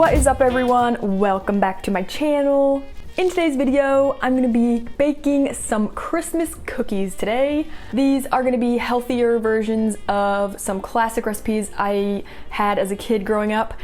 What is up, everyone? Welcome back to my channel. In today's video, I'm gonna be baking some Christmas cookies today. These are gonna be healthier versions of some classic recipes I had as a kid growing up.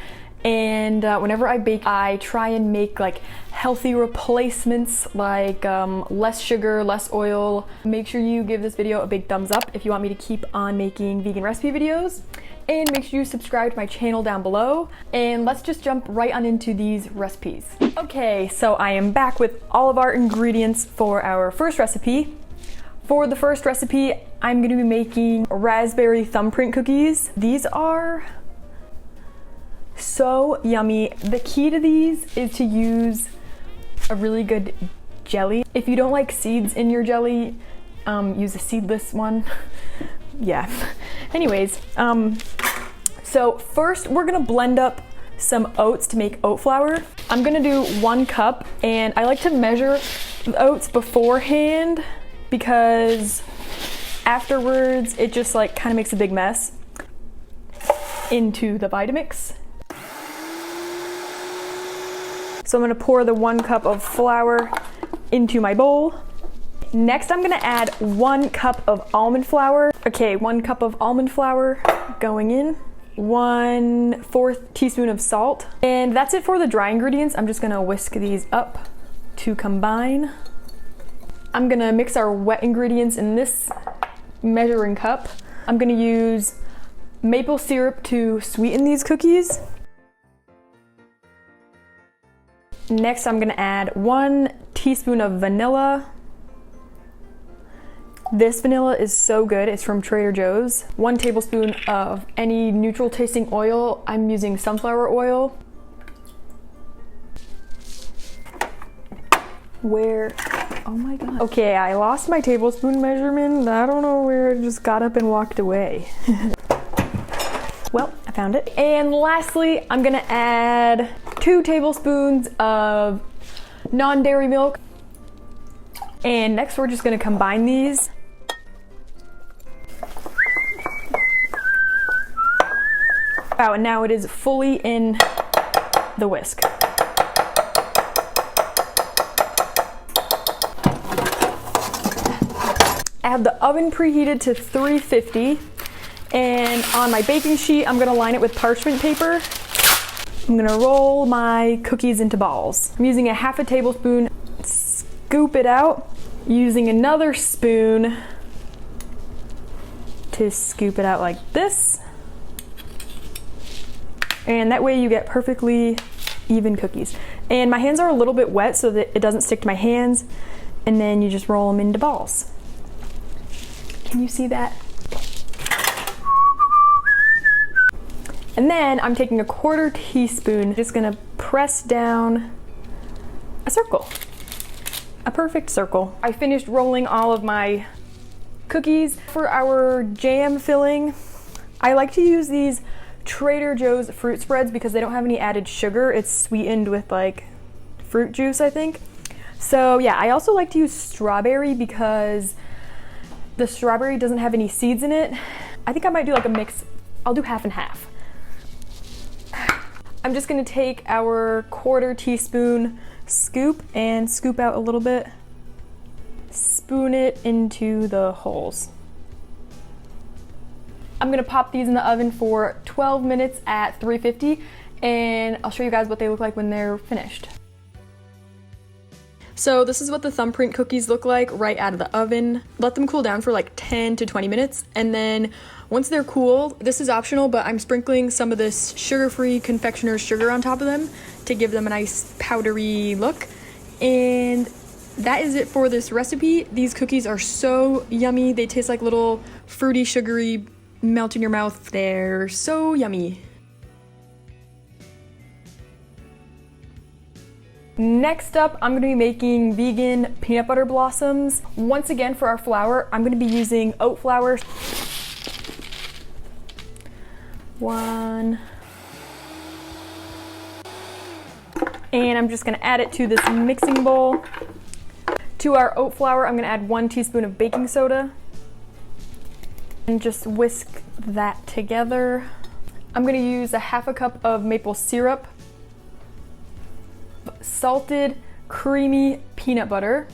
And whenever I bake, I try and make like healthy replacements, like less sugar, less oil. Make sure you give this video a big thumbs up if you want me to keep on making vegan recipe videos. And make sure you subscribe to my channel down below. And let's just jump right on into these recipes. Okay, so I am back with all of our ingredients for our first recipe. For the first recipe, I'm gonna be making raspberry thumbprint cookies. These are so yummy. The key to these is to use a really good jelly. If you don't like seeds in your jelly, use a seedless one. Yeah. Anyways, so first we're gonna blend up some oats to make oat flour. I'm gonna do 1 cup, and I like to measure the oats beforehand because afterwards it just like kind of makes a big mess into the Vitamix. So I'm gonna pour the 1 cup of flour into my bowl. Next, I'm gonna add 1 cup of almond flour. Okay, 1 cup of almond flour going in. 1/4 teaspoon of salt. And that's it for the dry ingredients. I'm just gonna whisk these up to combine. I'm gonna mix our wet ingredients in this measuring cup. I'm gonna use maple syrup to sweeten these cookies. Next, I'm gonna add 1 teaspoon of vanilla. This vanilla is so good, it's from Trader Joe's. 1 tablespoon of any neutral tasting oil. I'm using sunflower oil. Oh my God. Okay, I lost my tablespoon measurement. I don't know where it just got up and walked away. Well, I found it. And lastly, I'm gonna add 2 tablespoons of non-dairy milk. And next we're just gonna combine these. Wow, and now it is fully in the whisk. I have the oven preheated to 350. And on my baking sheet, I'm gonna line it with parchment paper. I'm gonna roll my cookies into balls. I'm using a 1/2 tablespoon, scoop it out, using another spoon to scoop it out like this. And that way you get perfectly even cookies. And my hands are a little bit wet so that it doesn't stick to my hands. And then you just roll them into balls. Can you see that? And then I'm taking a 1/4 teaspoon, just gonna press down a circle, a perfect circle. I finished rolling all of my cookies. For our jam filling, I like to use these Trader Joe's fruit spreads because they don't have any added sugar. It's sweetened with like fruit juice, I think. So yeah, I also like to use strawberry because the strawberry doesn't have any seeds in it. I think I might do like a mix. I'll do 1/2 and 1/2. I'm just gonna take our 1/4 teaspoon scoop and scoop out a little bit. Spoon it into the holes. I'm gonna pop these in the oven for 12 minutes at 350, and I'll show you guys what they look like when they're finished. So this is what the Thumbprint cookies look like right out of the oven. Let them cool down for like 10 to 20 minutes, and then once they're cool, this is optional, but I'm sprinkling some of this sugar-free confectioner's sugar on top of them to give them a nice powdery look. And that is it for this recipe. These cookies are so yummy. They taste like little fruity, sugary, melt in your mouth. They're so yummy. Next up, I'm gonna be making vegan peanut butter blossoms. Once again, for our flour, I'm gonna be using oat flour. 1. And I'm just gonna add it to this mixing bowl. To our oat flour, I'm gonna add 1 teaspoon of baking soda. And just whisk that together. I'm gonna use a 1/2 cup of maple syrup. salted creamy peanut butter,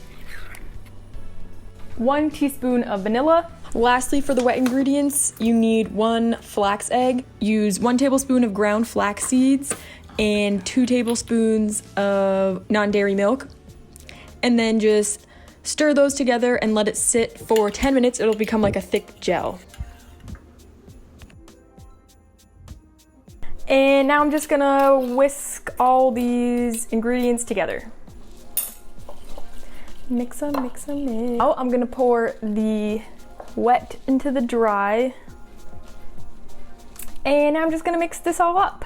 1 teaspoon of vanilla. Lastly, for the wet ingredients, you need 1 flax egg. Use 1 tablespoon of ground flax seeds and 2 tablespoons of non-dairy milk. And then just stir those together and let it sit for 10 minutes. It'll become like a thick gel. And now I'm just gonna whisk all these ingredients together. Mix them, mix them, mix. Oh, I'm gonna pour the wet into the dry. And now I'm just gonna mix this all up.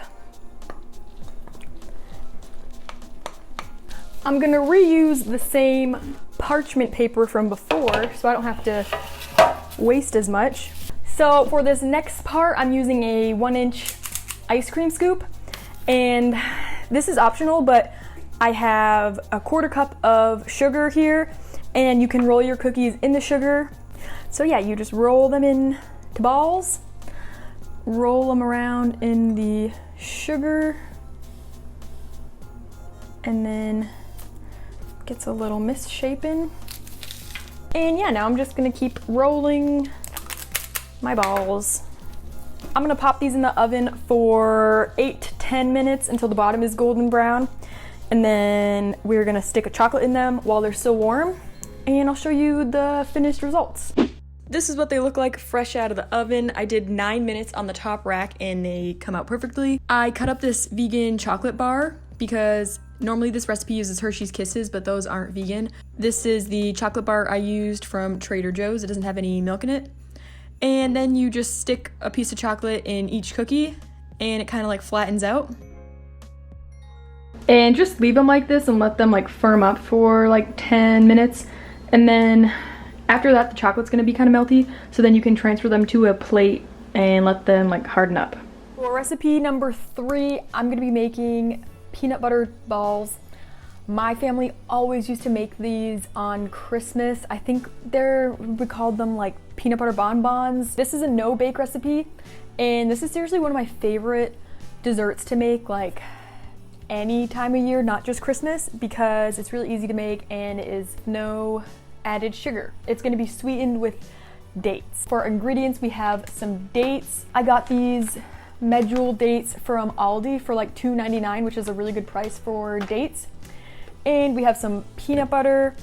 I'm gonna reuse the same parchment paper from before so I don't have to waste as much. So for this next part, I'm using a 1-inch ice cream scoop, and this is optional, but I have a 1/4 cup of sugar here, and you can roll your cookies in the sugar. So yeah, you just roll them into balls, roll them around in the sugar, and then gets a little misshapen. And yeah, now I'm just gonna keep rolling my balls. I'm gonna pop these in the oven for 8 to 10 minutes until the bottom is golden brown. And then we're gonna stick a chocolate in them while they're still warm, and I'll show you the finished results. This is what they look like fresh out of the oven. I did 9 minutes on the top rack and they come out perfectly. I cut up this vegan chocolate bar because normally this recipe uses Hershey's Kisses, but those aren't vegan. This is the chocolate bar I used from Trader Joe's. It doesn't have any milk in it. And then you just stick a piece of chocolate in each cookie and it kind of like flattens out. And just leave them like this and let them like firm up for like 10 minutes. And then after that, the chocolate's gonna be kind of melty. So then you can transfer them to a plate and let them like harden up. For recipe number 3, I'm gonna be making peanut butter balls. My family always used to make these on Christmas. I think we called them like peanut butter bonbons. This is a no-bake recipe, and this is seriously one of my favorite desserts to make like any time of year, not just Christmas, because it's really easy to make and it is no added sugar. It's gonna be sweetened with dates. For ingredients, we have some dates. I got these medjool dates from Aldi for like $2.99, which is a really good price for dates. And we have some peanut butter,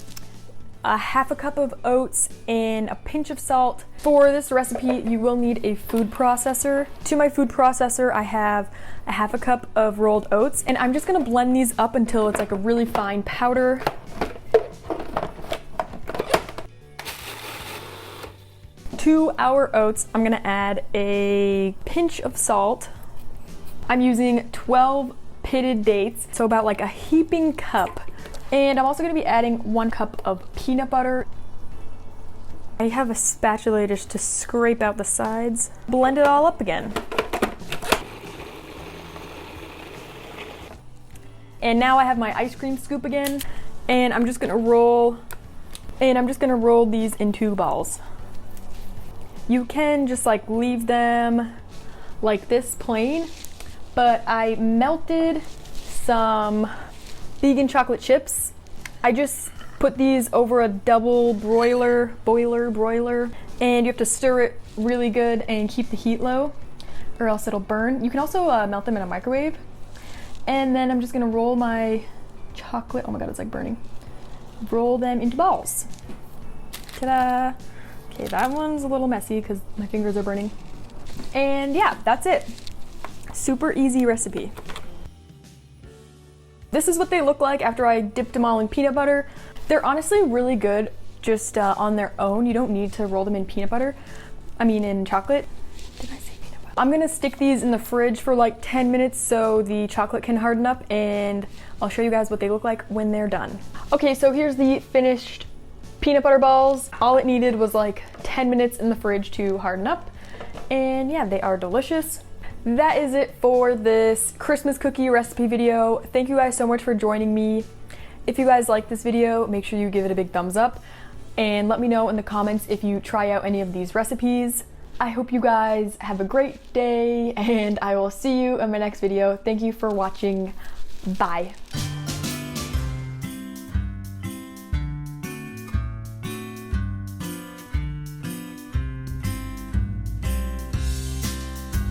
a 1/2 cup of oats, and a pinch of salt. For this recipe, you will need a food processor. To my food processor, I have a 1/2 cup of rolled oats, and I'm just gonna blend these up until it's like a really fine powder. To our oats, I'm gonna add a pinch of salt. I'm using 12 pitted dates, so about like a heaping cup. And I'm also gonna be adding 1 cup of peanut butter. I have a spatula just to scrape out the sides. Blend it all up again. And now I have my ice cream scoop again, and I'm just gonna roll these into balls. You can just like leave them like this plain, but I melted some vegan chocolate chips. I just put these over a double broiler, and you have to stir it really good and keep the heat low or else it'll burn. You can also melt them in a microwave. And then I'm just gonna roll my chocolate, oh my god, it's like burning. Roll them into balls. Ta-da! Okay, that one's a little messy because my fingers are burning. And yeah, that's it. Super easy recipe. This is what they look like after I dipped them all in peanut butter. They're honestly really good just on their own. You don't need to roll them in peanut butter. I mean in chocolate. Did I say peanut butter? I'm gonna stick these in the fridge for like 10 minutes so the chocolate can harden up, and I'll show you guys what they look like when they're done. Okay, so here's the finished peanut butter balls. All it needed was like 10 minutes in the fridge to harden up. And yeah, they are delicious. That is it for this Christmas cookie recipe video. Thank you guys so much for joining me. If you guys like this video, make sure you give it a big thumbs up and let me know in the comments if you try out any of these recipes. I hope you guys have a great day, and I will see you in my next video. Thank you for watching. Bye.